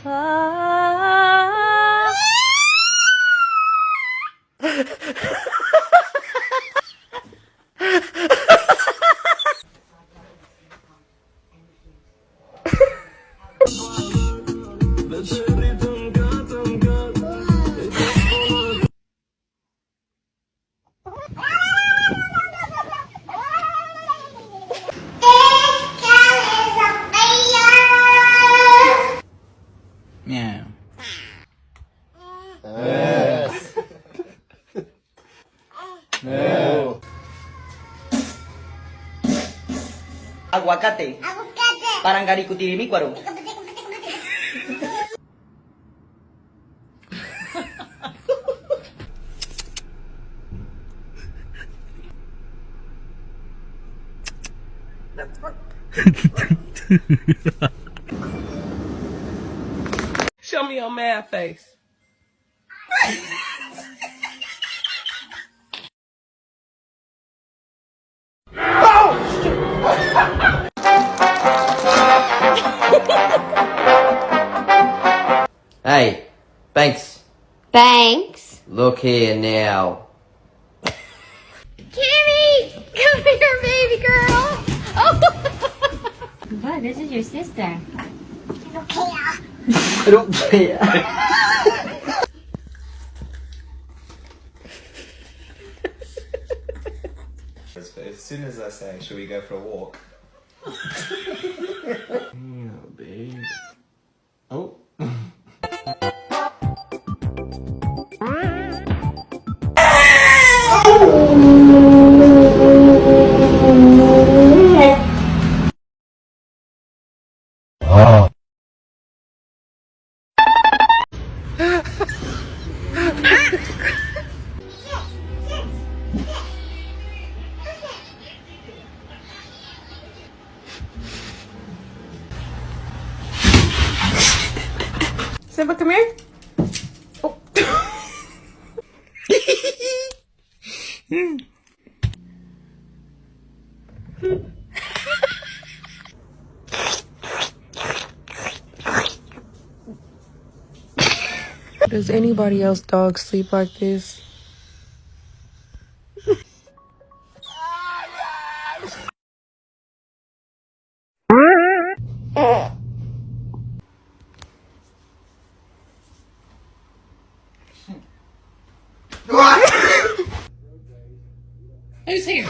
Ah. Meow. Aguacate. Parangari kutirimícuaro. Show me your mad face. Hey, thanks. Thanks. Look here now. Kimmy! Come here, baby girl! Oh! What? This is your sister. I don't care. As soon as I say, shall we go for a walk? Yeah, babe. Oh. Simba, come here. Oh. Does anybody else dog sleep like this? Who's here?